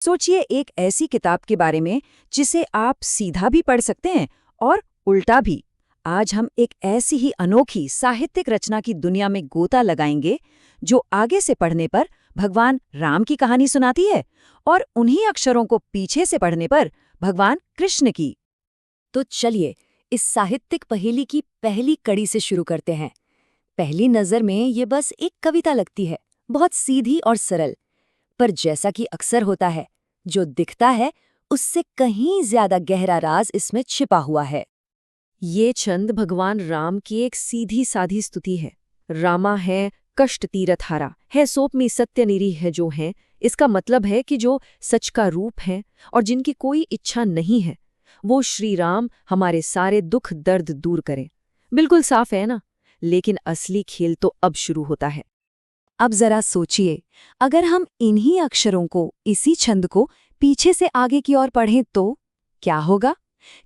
सोचिए एक ऐसी किताब के बारे में जिसे आप सीधा भी पढ़ सकते हैं और उल्टा भी। आज हम एक ऐसी ही अनोखी साहित्यिक रचना की दुनिया में गोता लगाएंगे जो आगे से पढ़ने पर भगवान राम की कहानी सुनाती है और उन्हीं अक्षरों को पीछे से पढ़ने पर भगवान कृष्ण की। तो चलिए इस साहित्यिक पहेली की पहली कड़ी से शुरू करते हैं। पहली नजर में ये बस एक कविता लगती है, बहुत सीधी और सरल। पर जैसा कि अक्सर होता है, जो दिखता है उससे कहीं ज्यादा गहरा राज इसमें छिपा हुआ है। ये छंद भगवान राम की एक सीधी साधी स्तुति है। रामा है कष्ट तीरथ हारा, है सोप में सत्य निरी है जो है। इसका मतलब है कि जो सच का रूप है और जिनकी कोई इच्छा नहीं है, वो श्री राम हमारे सारे दुख दर्द दूर करें। बिल्कुल साफ है ना? लेकिन असली खेल तो अब शुरू होता है। अब जरा सोचिए, अगर हम इन्हीं अक्षरों को, इसी छंद को पीछे से आगे की ओर पढ़ें तो क्या होगा?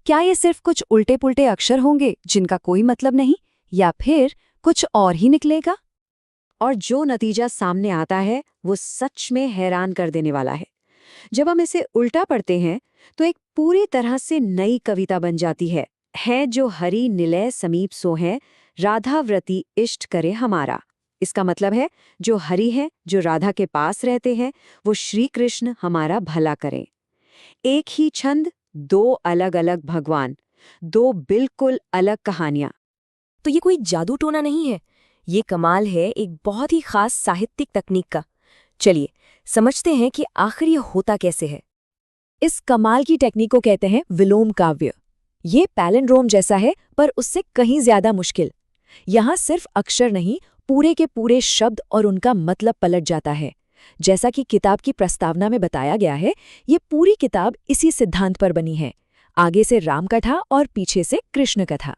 क्या ये सिर्फ कुछ उल्टे पुल्टे अक्षर होंगे जिनका कोई मतलब नहीं, या फिर कुछ और ही निकलेगा? और जो नतीजा सामने आता है वो सच में हैरान कर देने वाला है। जब हम इसे उल्टा पढ़ते हैं तो एक पूरी तरह से नई कविता बन जाती है जो हरि निलय समीप सो है, राधा व्रती इष्ट करे हमारा। इसका मतलब है, जो हरि है, जो राधा के पास रहते हैं, वो श्री कृष्ण हमारा भला करें। एक ही छंद, दो अलग अलग भगवान, दो बिल्कुल अलग कहानियां। तो ये कोई जादू टोना नहीं है, ये कमाल है एक बहुत ही खास साहित्यिक तकनीक का। चलिए समझते हैं कि आखिर ये होता कैसे है। इस कमाल की टेक्निक को कहते हैं विलोम काव्य। ये पैलिंड्रोम जैसा है, पर उससे कहीं ज्यादा मुश्किल। यहाँ सिर्फ अक्षर नहीं, पूरे के पूरे शब्द और उनका मतलब पलट जाता है। जैसा कि किताब की प्रस्तावना में बताया गया है, ये पूरी किताब इसी सिद्धांत पर बनी है। आगे से राम कथा और पीछे से कृष्ण कथा।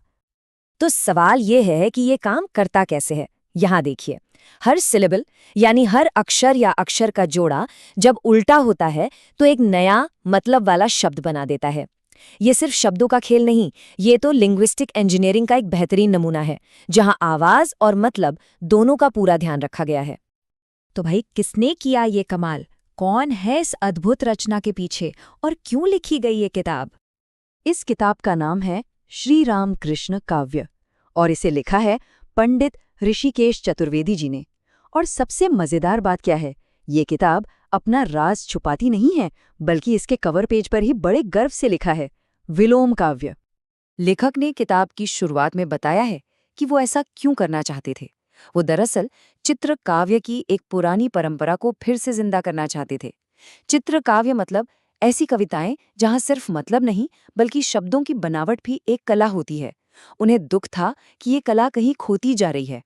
तो सवाल ये है कि ये काम करता कैसे है। यहाँ देखिए, हर सिलेबल यानी हर अक्षर या अक्षर का जोड़ा जब उल्टा होता है तो एक नया मतलब वाला शब्द बना देता है। ये सिर्फ शब्दों का खेल नहीं, ये तो लिंग्विस्टिक इंजीनियरिंग का एक बेहतरीन नमूना है, जहाँ आवाज और मतलब दोनों का पूरा ध्यान रखा गया है। तो भाई, किसने किया ये कमाल? कौन है इस अद्भुत रचना के पीछे और क्यों लिखी गई ये किताब? इस किताब का नाम है श्री राम कृष्ण काव्य और इसे लिखा है पंडित ऋषिकेश चतुर्वेदी जी ने। और सबसे मजेदार बात क्या है, ये किताब अपना राज छुपाती नहीं है, बल्कि इसके कवर पेज पर ही बड़े गर्व से लिखा है विलोम काव्य। लेखक ने किताब की शुरुआत में बताया है कि वो ऐसा क्यों करना चाहते थे। वो दरअसल चित्र काव्य की एक पुरानी परंपरा को फिर से जिंदा करना चाहते थे। चित्र काव्य मतलब ऐसी कविताएं जहां सिर्फ मतलब नहीं, बल्कि शब्दों की बनावट भी एक कला होती है। उन्हें दुख था कि ये कला कहीं खोती जा रही है।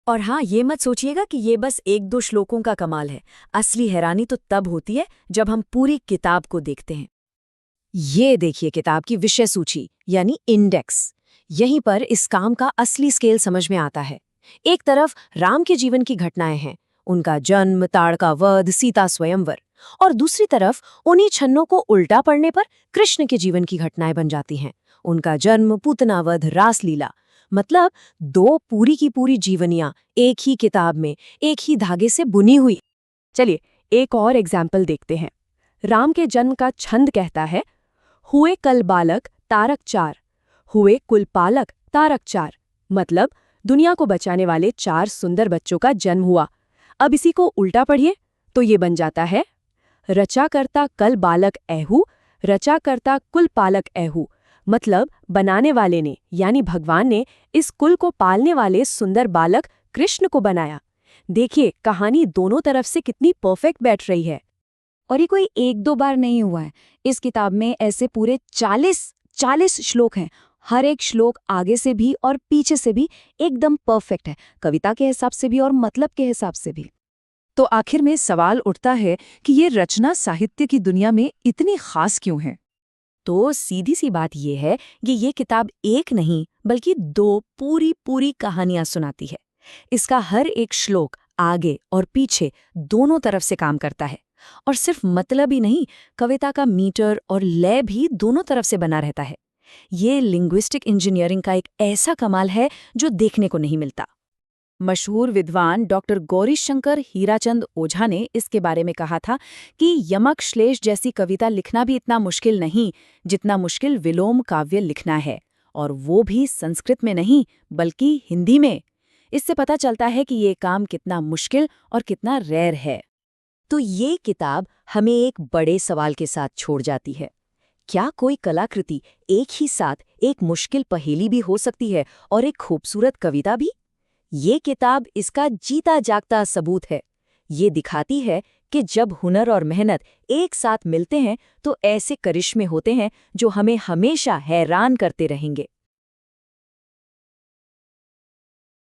और हाँ, ये मत सोचिएगा कि ये बस एक दो श्लोकों का कमाल है। असली हैरानी तो तब होती है जब हम पूरी किताब को देखते हैं। ये देखिए किताब की विषय सूची यानी इंडेक्स। यहीं पर इस काम का असली स्केल समझ में आता है। एक तरफ राम के जीवन की घटनाएं हैं, उनका जन्म, ताड़का वध, सीता स्वयंवर। और दूसरी तरफ उन्हीं छन्नों को उल्टा पढ़ने पर कृष्ण के जीवन की घटनाएं बन जाती हैं, उनका जन्म, पूतनावध, रासलीला। मतलब दो पूरी की पूरी जीवनियां एक ही किताब में एक ही धागे से बुनी हुई। चलिए एक और एग्जाम्पल देखते हैं। राम के जन्म का छंद कहता है, हुए कल बालक तारक चार, हुए कुल पालक तारक चार। मतलब दुनिया को बचाने वाले 4 सुंदर बच्चों का जन्म हुआ। अब इसी को उल्टा पढ़िए तो ये बन जाता है रचा करता कल बालक ऐहू, रचा करता कुल पालक ऐहू। मतलब बनाने वाले ने यानी भगवान ने इस कुल को पालने वाले सुंदर बालक कृष्ण को बनाया। देखिए कहानी दोनों तरफ से कितनी परफेक्ट बैठ रही है। और ये कोई एक दो बार नहीं हुआ है। इस किताब में ऐसे पूरे 40 श्लोक हैं। हर एक श्लोक आगे से भी और पीछे से भी एकदम परफेक्ट है, कविता के हिसाब से भी और मतलब के हिसाब से भी। तो आखिर में सवाल उठता है कि ये रचना साहित्य की दुनिया में इतनी खास क्यों है? तो सीधी सी बात ये है कि ये किताब एक नहीं बल्कि दो पूरी कहानियां सुनाती है। इसका हर एक श्लोक आगे और पीछे दोनों तरफ से काम करता है। और सिर्फ मतलब ही नहीं, कविता का मीटर और लय भी दोनों तरफ से बना रहता है। ये लिंग्विस्टिक इंजीनियरिंग का एक ऐसा कमाल है जो देखने को नहीं मिलता। मशहूर विद्वान डॉक्टर गौरीशंकर हीराचंद ओझा ने इसके बारे में कहा था कि यमक श्लेष जैसी कविता लिखना भी इतना मुश्किल नहीं जितना मुश्किल विलोम काव्य लिखना है, और वो भी संस्कृत में नहीं बल्कि हिंदी में। इससे पता चलता है कि ये काम कितना मुश्किल और कितना रेयर है। तो ये किताब हमें एक बड़े सवाल के साथ छोड़ जाती है। क्या कोई कलाकृति एक ही साथ एक मुश्किल पहेली भी हो सकती है और एक खूबसूरत कविता भी? ये किताब इसका जीता जागता सबूत है। ये दिखाती है कि जब हुनर और मेहनत एक साथ मिलते हैं तो ऐसे करिश्मे होते हैं जो हमें हमेशा हैरान करते रहेंगे।